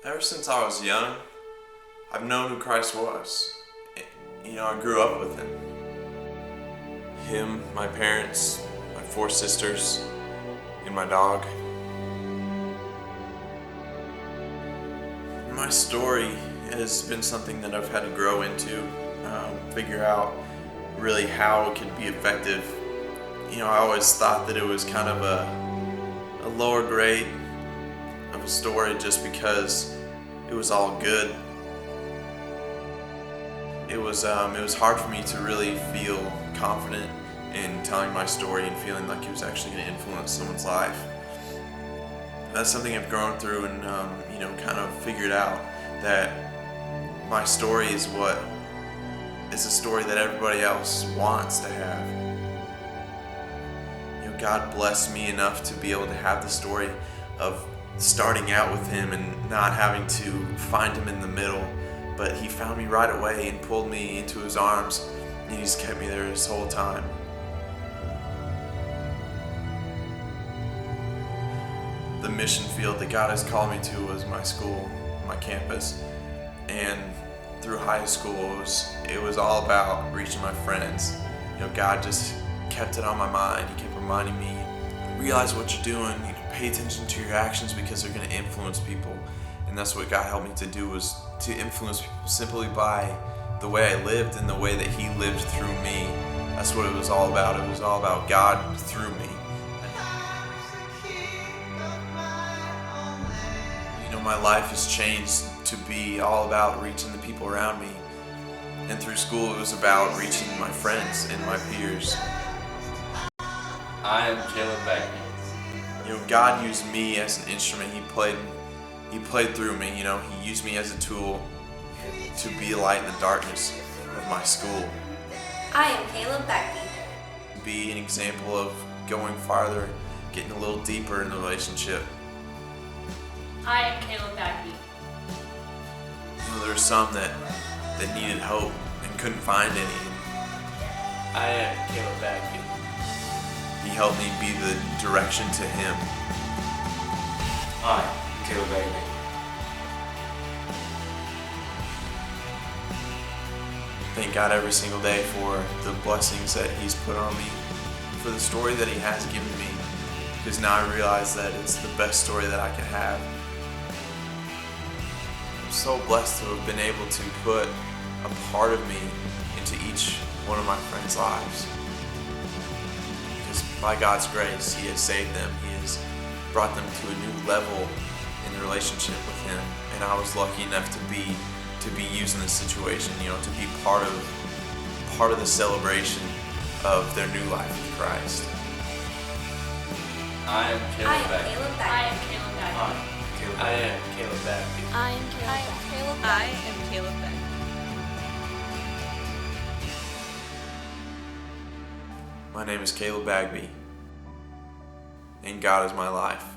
Ever since I was young, I've known who Christ was. I grew up with him. Him, my parents, my four sisters, and my dog. My story has been something that I've had to grow into, figure out really how it could be effective. I always thought that it was kind of a lower grade of a story just because it was all good. It was hard for me to really feel confident in telling my story and feeling like it was actually going to influence someone's life. That's something I've grown through and kind of figured out that my story is a story that everybody else wants to have. God blessed me enough to be able to have the story of starting out with him and not having to find him in the middle, but he found me right away and pulled me into his arms, and he's kept me there this whole time. The mission field that God has called me to was my school, my campus, and through high school it was all about reaching my friends. God just kept it on my mind. He kept reminding me, realize what you're doing, pay attention to your actions because they're going to influence people. And that's what God helped me to do, was to influence people simply by the way I lived and the way that he lived through me. That's what it was all about. It was all about God through me. My life has changed to be all about reaching the people around me. And through school it was about reaching my friends and my peers. I am Caleb Bagby. God used me as an instrument. He played through me. He used me as a tool to be a light in the darkness of my school. I am Caleb Bagby. Be an example of going farther, getting a little deeper in the relationship. I am Caleb Bagby. There were some that needed hope and couldn't find any. I am Caleb Bagby. He helped me be the direction to him. I am Caleb Bagby. Thank God every single day for the blessings that he's put on me, for the story that he has given me, because now I realize that it's the best story that I can have. I'm so blessed to have been able to put a part of me into each one of my friends' lives. Because by God's grace, he has saved them. He has brought them to a new level in the relationship with him. And I was lucky enough to be used in this situation, to be part of the celebration of their new life with Christ. I am Caleb Bagby. I am Caleb Bagby. I am Caleb Bagby. I am Caleb Bagby. I am Caleb Bagby. My name is Caleb Bagby, and God is my life.